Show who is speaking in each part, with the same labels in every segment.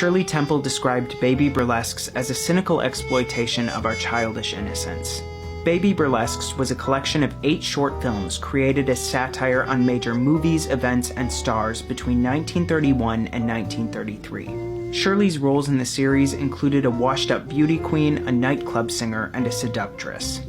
Speaker 1: Shirley Temple described baby burlesques as a cynical exploitation of our childish innocence. Baby Burlesques was a collection of 8 short films created as satire on major movies, events, and stars between 1931 and 1933. Shirley's roles in the series included a washed-up beauty queen, a nightclub singer, and a seductress.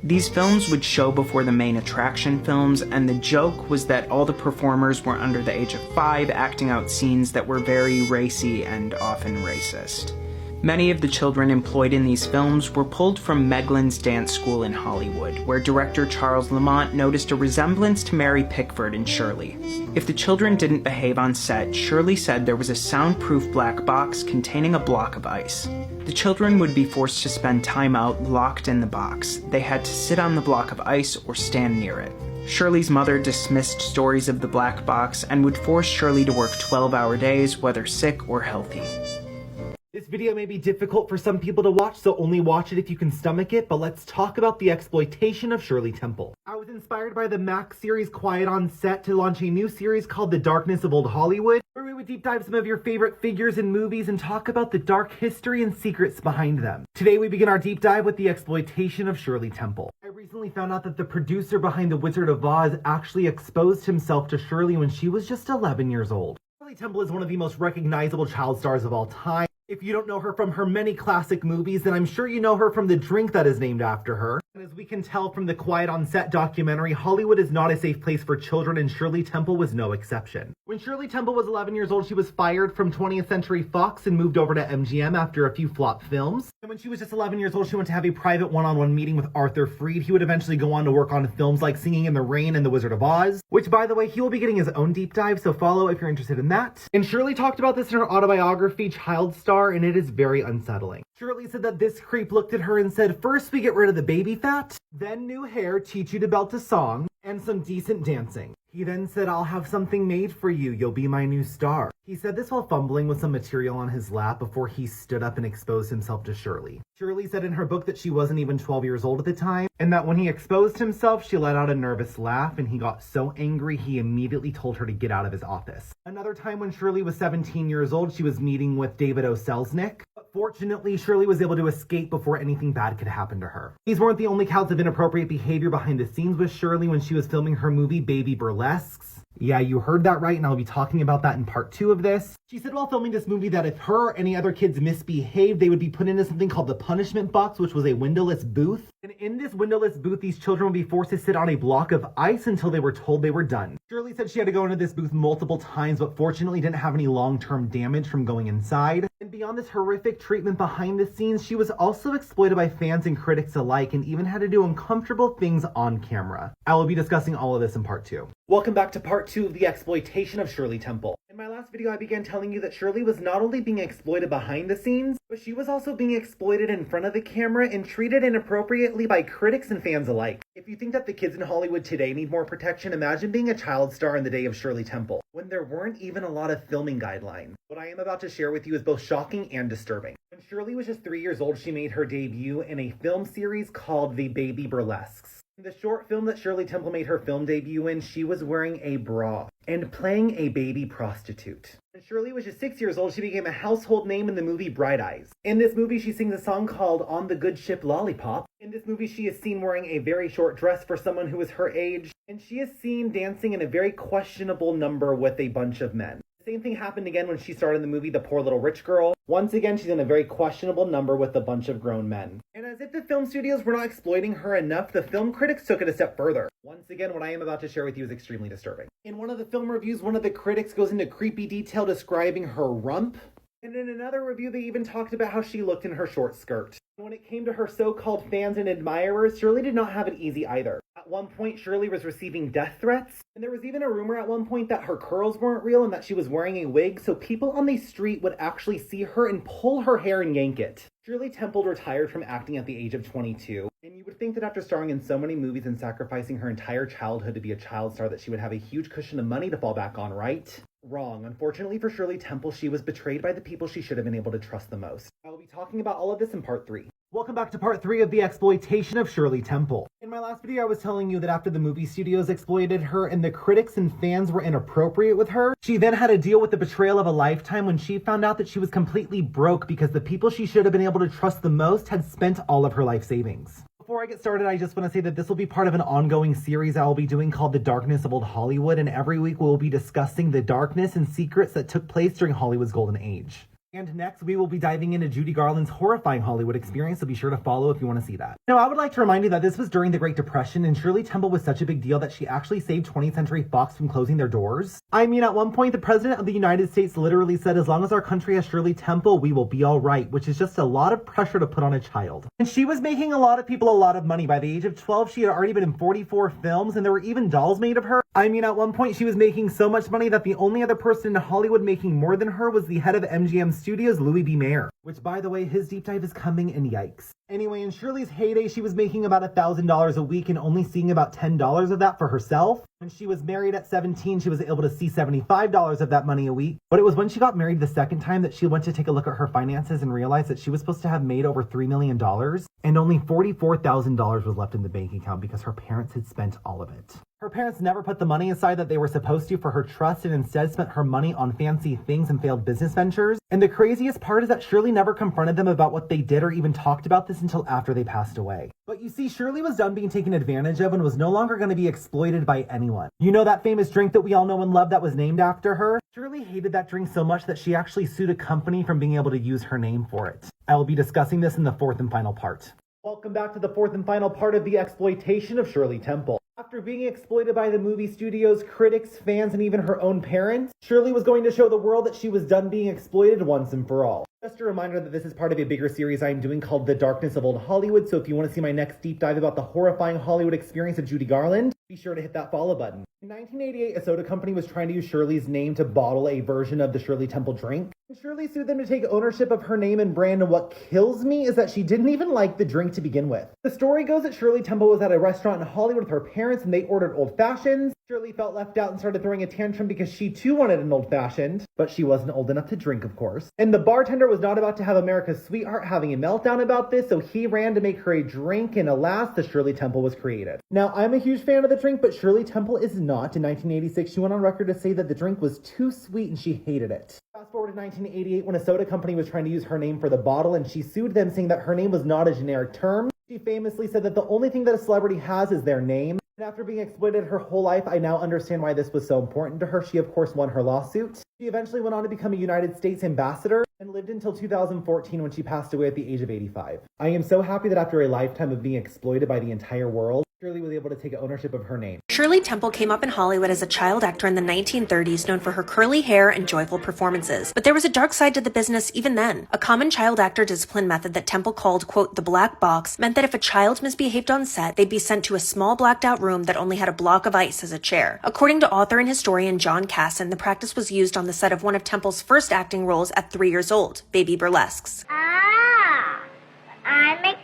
Speaker 1: These films would show before the main attraction films, and the joke was that all the performers were under the age of 5, acting out scenes that were very racy and often racist. Many of the children employed in these films were pulled from Meglin's dance school in Hollywood, where director Charles Lamont noticed a resemblance to Mary Pickford and Shirley. If the children didn't behave on set, Shirley said there was a soundproof black box containing a block of ice. The children would be forced to spend time out locked in the box. They had to sit on the block of ice or stand near it. Shirley's mother dismissed stories of the black box and would force Shirley to work 12-hour days, whether sick or healthy.
Speaker 2: This video may be difficult for some people to watch, so only watch it if you can stomach it, but let's talk about the exploitation of Shirley Temple. I was inspired by the Max series Quiet on Set to launch a new series called The Darkness of Old Hollywood, where we would deep dive some of your favorite figures in movies and talk about the dark history and secrets behind them. Today we begin our deep dive with the exploitation of Shirley Temple. I recently found out that the producer behind The Wizard of Oz actually exposed himself to Shirley when she was just 11 years old. Shirley Temple is one of the most recognizable child stars of all time. If you don't know her from her many classic movies, then I'm sure you know her from the drink that is named after her. And as we can tell from the Quiet on Set documentary, Hollywood is not a safe place for children, and Shirley Temple was no exception. When Shirley Temple was 11 years old, she was fired from 20th Century Fox and moved over to MGM after a few flop films. And when she was just 11 years old, she went to have a private one-on-one meeting with Arthur Freed. He would eventually go on to work on films like Singing in the Rain and The Wizard of Oz, which, by the way, he will be getting his own deep dive, so follow if you're interested in that. And Shirley talked about this in her autobiography, Child Star, and it is very unsettling. Shirley said that this creep looked at her and said, "First we get rid of the baby fat, then new hair, teach you to belt a song, and some decent dancing." He then said, "I'll have something made for you. You'll be my new star." He said this while fumbling with some material on his lap before he stood up and exposed himself to Shirley. Shirley said in her book that she wasn't even 12 years old at the time, and that when he exposed himself, she let out a nervous laugh, and he got so angry he immediately told her to get out of his office. Another time when Shirley was 17 years old, she was meeting with David O. Selznick. But fortunately, Shirley was able to escape before anything bad could happen to her. These weren't the only counts of inappropriate behavior behind the scenes with Shirley when she was filming her movie Baby Burlesques. Yeah, you heard that right, and I'll be talking about that in part 2 of this. She said while filming this movie that if her or any other kids misbehaved, they would be put into something called the punishment box, which was a windowless booth. And in this windowless booth, these children would be forced to sit on a block of ice until they were told they were done. Shirley said she had to go into this booth multiple times, but fortunately didn't have any long-term damage from going inside. And beyond this horrific treatment behind the scenes, she was also exploited by fans and critics alike, and even had to do uncomfortable things on camera. I will be discussing all of this in part 2. Welcome back to part 2 of the exploitation of Shirley Temple. In my last video, I began telling you that Shirley was not only being exploited behind the scenes, but she was also being exploited in front of the camera and treated inappropriately by critics and fans alike. If you think that the kids in Hollywood today need more protection, imagine being a child star in the day of Shirley Temple, when there weren't even a lot of filming guidelines. What I am about to share with you is both shocking and disturbing. When Shirley was just 3 years old, she made her debut in a film series called The Baby Burlesques. In the short film that Shirley Temple made her film debut in, she was wearing a bra and playing a baby prostitute. When Shirley was just 6 years old, she became a household name in the movie Bright Eyes. In this movie, she sings a song called On the Good Ship Lollipop. In this movie, she is seen wearing a very short dress for someone who is her age, and she is seen dancing in a very questionable number with a bunch of men. The same thing happened again when she starred in the movie The Poor Little Rich Girl. Once again, she's in a very questionable number with a bunch of grown men. And as if the film studios were not exploiting her enough, the film critics took it a step further. Once again, what I am about to share with you is extremely disturbing. In one of the film reviews, one of the critics goes into creepy detail describing her rump. And in another review, they even talked about how she looked in her short skirt. When it came to her so-called fans and admirers, Shirley did not have it easy either. At one point, Shirley was receiving death threats, and there was even a rumor at one point that her curls weren't real and that she was wearing a wig, so people on the street would actually see her and pull her hair and yank it. Shirley Temple retired from acting at the age of 22, and you would think that after starring in so many movies and sacrificing her entire childhood to be a child star that she would have a huge cushion of money to fall back on, right? Wrong. Unfortunately for Shirley Temple, she was betrayed by the people she should have been able to trust the most. I will be talking about all of this in part 3. Welcome back to part 3 of the exploitation of Shirley Temple. In my last video, I was telling you that after the movie studios exploited her and the critics and fans were inappropriate with her, she then had to deal with the betrayal of a lifetime when she found out that she was completely broke because the people she should have been able to trust the most had spent all of her life savings. Before I get started, I just want to say that this will be part of an ongoing series I will be doing called The Darkness of Old Hollywood, and every week we will be discussing the darkness and secrets that took place during Hollywood's golden age. And next, we will be diving into Judy Garland's horrifying Hollywood experience, so be sure to follow if you want to see that. Now, I would like to remind you that this was during the Great Depression, and Shirley Temple was such a big deal that she actually saved 20th Century Fox from closing their doors. I mean, at one point, the President of the United States literally said, as long as our country has Shirley Temple, we will be all right, which is just a lot of pressure to put on a child. And she was making a lot of people a lot of money. By the age of 12, she had already been in 44 films, and there were even dolls made of her. I mean, at one point, she was making so much money that the only other person in Hollywood making more than her was the head of MGM Studios, Louis B. Mayer, which, by the way, his deep dive is coming, and yikes. Anyway, in Shirley's heyday, she was making about $1,000 a week and only seeing about $10 of that for herself. When she was married at 17, she was able to see $75 of that money a week. But it was when she got married the second time that she went to take a look at her finances and realized that she was supposed to have made over $3 million, and only $44,000 was left in the bank account because her parents had spent all of it. Her parents never put the money aside that they were supposed to for her trust and instead spent her money on fancy things and failed business ventures. And the craziest part is that Shirley never confronted them about what they did or even talked about this until after they passed away. But you see, Shirley was done being taken advantage of and was no longer going to be exploited by anyone. You know that famous drink that we all know and love that was named after her? Shirley hated that drink so much that she actually sued a company from being able to use her name for it. I will be discussing this in the fourth and final part. Welcome back to the fourth and final part of the exploitation of Shirley Temple. After being exploited by the movie studios, critics, fans, and even her own parents, Shirley was going to show the world that she was done being exploited once and for all. Just a reminder that this is part of a bigger series I'm doing called The Darkness of Old Hollywood, so if you want to see my next deep dive about the horrifying Hollywood experience of Judy Garland, be sure to hit that follow button. In 1988, a soda company was trying to use Shirley's name to bottle a version of the Shirley Temple drink. And Shirley sued them to take ownership of her name and brand, and what kills me is that she didn't even like the drink to begin with. The story goes that Shirley Temple was at a restaurant in Hollywood with her parents and they ordered old fashions. Shirley felt left out and started throwing a tantrum because she too wanted an old fashioned, but she wasn't old enough to drink, of course. And the bartender was not about to have America's sweetheart having a meltdown about this, so he ran to make her a drink, and alas, the Shirley Temple was created. Now, I'm a huge fan of the drink, but Shirley Temple is not. In 1986, she went on record to say that the drink was too sweet and she hated it. Fast forward to 1988, when a soda company was trying to use her name for the bottle, and she sued them saying that her name was not a generic term. She famously said that the only thing that a celebrity has is their name. And after being exploited her whole life, I now understand why this was so important to her. She, of course, won her lawsuit. She eventually went on to become a United States ambassador and lived until 2014 when she passed away at the age of 85. I am so happy that after a lifetime of being exploited by the entire world, Shirley was able to take ownership of her name.
Speaker 3: Shirley Temple came up in Hollywood as a child actor in the 1930s, known for her curly hair and joyful performances. But there was a dark side to the business even then. A common child actor discipline method that Temple called, quote, the black box, meant that if a child misbehaved on set, they'd be sent to a small blacked out room that only had a block of ice as a chair. According to author and historian John Casson, the practice was used on the set of one of Temple's first acting roles at 3 years old, Baby Burlesques.
Speaker 4: I'm expensive.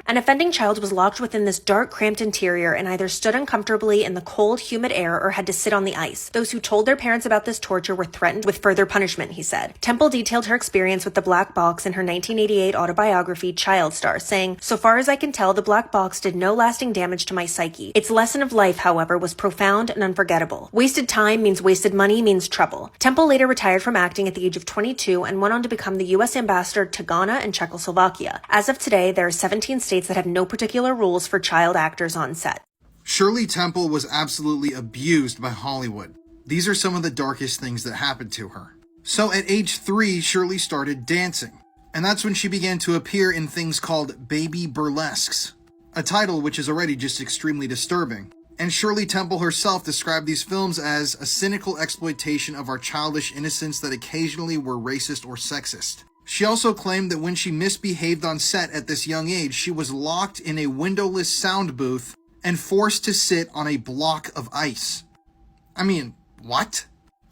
Speaker 3: An offending child was locked within this dark, cramped interior and either stood uncomfortably in the cold, humid air or had to sit on the ice. Those who told their parents about this torture were threatened with further punishment, he said. Temple detailed her experience with the black box in her 1988 autobiography, Child Star, saying, "So far as I can tell, the black box did no lasting damage to my psyche. Its lesson of life, however, was profound and unforgettable. Wasted time means wasted money means trouble." Temple later retired from acting at the age of 22 and went on to become the U.S. ambassador to Ghana and Czechoslovakia. As of today, there are 17 states that have no particular rules for child actors on set.
Speaker 5: Shirley Temple was absolutely abused by Hollywood. These are some of the darkest things that happened to her. So at age 3, Shirley started dancing. And that's when she began to appear in things called baby burlesques, a title which is already just extremely disturbing. And Shirley Temple herself described these films as a cynical exploitation of our childish innocence that occasionally were racist or sexist. She also claimed that when she misbehaved on set at this young age, she was locked in a windowless sound booth and forced to sit on a block of ice. I mean, what?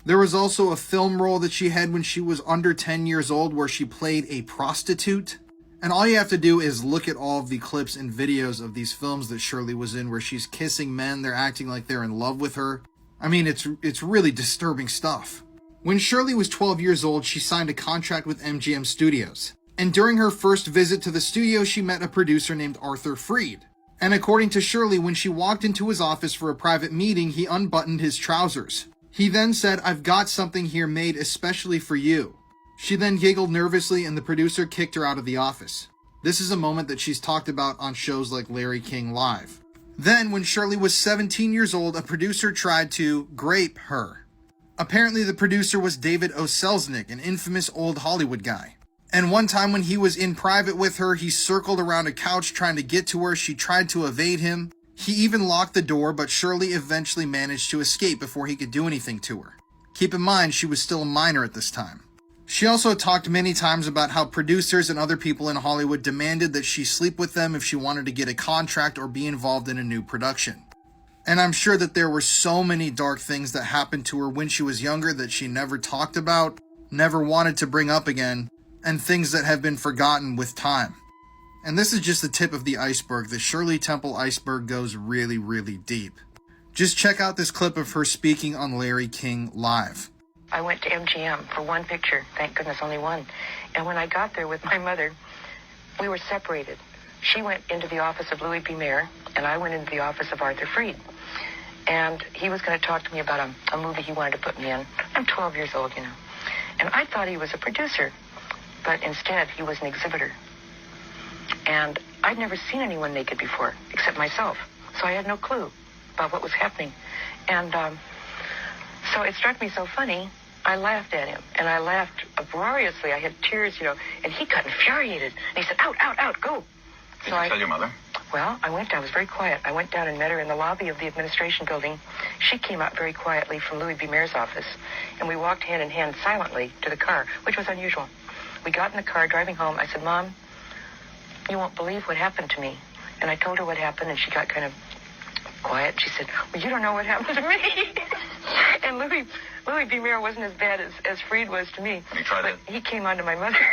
Speaker 5: There was also a film role that she had when she was under 10 years old where she played a prostitute. And all you have to do is look at all of the clips and videos of these films that Shirley was in where she's kissing men, they're acting like they're in love with her. I mean, it's really disturbing stuff. When Shirley was 12 years old, she signed a contract with MGM Studios. And during her first visit to the studio, she met a producer named Arthur Freed. And according to Shirley, when she walked into his office for a private meeting, he unbuttoned his trousers. He then said, "I've got something here made especially for you." She then giggled nervously and the producer kicked her out of the office. This is a moment that she's talked about on shows like Larry King Live. Then, when Shirley was 17 years old, a producer tried to grape her. Apparently, the producer was David O. Selznick, an infamous old Hollywood guy. And one time when he was in private with her, he circled around a couch trying to get to her. She tried to evade him. He even locked the door, but Shirley eventually managed to escape before he could do anything to her. Keep in mind, she was still a minor at this time. She also talked many times about how producers and other people in Hollywood demanded that she sleep with them if she wanted to get a contract or be involved in a new production. And I'm sure that there were so many dark things that happened to her when she was younger that she never talked about, never wanted to bring up again, and things that have been forgotten with time. And this is just the tip of the iceberg. The Shirley Temple iceberg goes really, really deep. Just check out this clip of her speaking on Larry King Live.
Speaker 4: I went to MGM for one picture, thank goodness only one. And when I got there with my mother, we were separated. She went into the office of Louis B. Mayer, and I went into the office of Arthur Freed. And he was going to talk to me about a movie he wanted to put me in. I'm 12 years old, you know. And I thought he was a producer, but instead he was an exhibitor. And I'd never seen anyone naked before, except myself. So I had no clue about what was happening. And so it struck me so funny, I laughed at him. And I laughed uproariously. I had tears, you know. And he got infuriated. And he said, "Out, out, out, go."
Speaker 6: Did you tell your mother?
Speaker 4: Well, I was very quiet. I went down and met her in the lobby of the administration building. She came out very quietly from Louis B. Mayer's office. And we walked hand in hand silently to the car, which was unusual. We got in the car driving home. I said, "Mom, you won't believe what happened to me." And I told her what happened, and she got kind of quiet. She said, "Well, you don't know what happened to me." And Louis B. Mayer wasn't as bad as Freed was to me.
Speaker 6: You tried
Speaker 4: but
Speaker 6: it?
Speaker 4: he came on to my mother.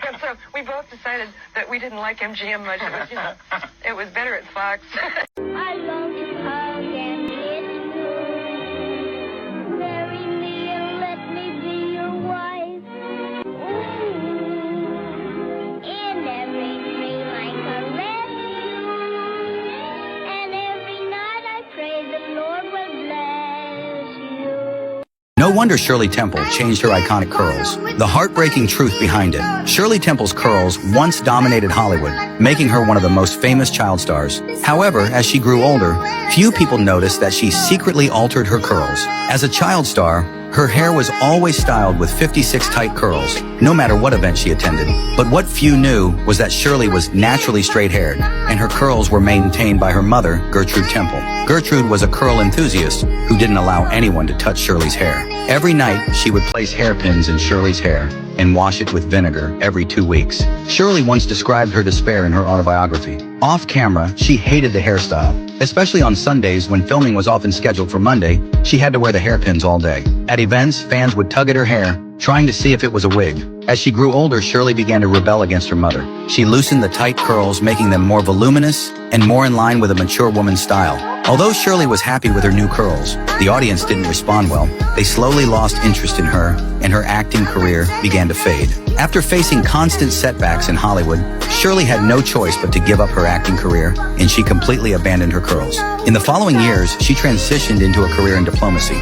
Speaker 4: And so we both decided that we didn't like MGM much. It was, you know, it was better at Fox.
Speaker 7: I love to hug and kiss you. Marry me and let me be your wife. Ooh. In every dream I caress you. And every night I pray the Lord will bless you.
Speaker 8: No wonder Shirley Temple changed her iconic curls. The heartbreaking truth behind it, Shirley Temple's curls once dominated Hollywood, making her one of the most famous child stars. However, as she grew older, few people noticed that she secretly altered her curls. As a child star, her hair was always styled with 56 tight curls, no matter what event she attended. But what few knew was that Shirley was naturally straight-haired, and her curls were maintained by her mother, Gertrude Temple. Gertrude was a curl enthusiast who didn't allow anyone to touch Shirley's hair. Every night, she would place hairpins in Shirley's hair and wash it with vinegar every 2 weeks. Shirley once described her despair in her autobiography. Off camera, she hated the hairstyle. Especially on Sundays when filming was often scheduled for Monday, she had to wear the hairpins all day. At events, fans would tug at her hair, trying to see if it was a wig. As she grew older, Shirley began to rebel against her mother. She loosened the tight curls, making them more voluminous and more in line with a mature woman's style. Although Shirley was happy with her new curls, the audience didn't respond well. They slowly lost interest in her, and her acting career began to fade. After facing constant setbacks in Hollywood, Shirley had no choice but to give up her acting career, and she completely abandoned her curls. In the following years, she transitioned into a career in diplomacy.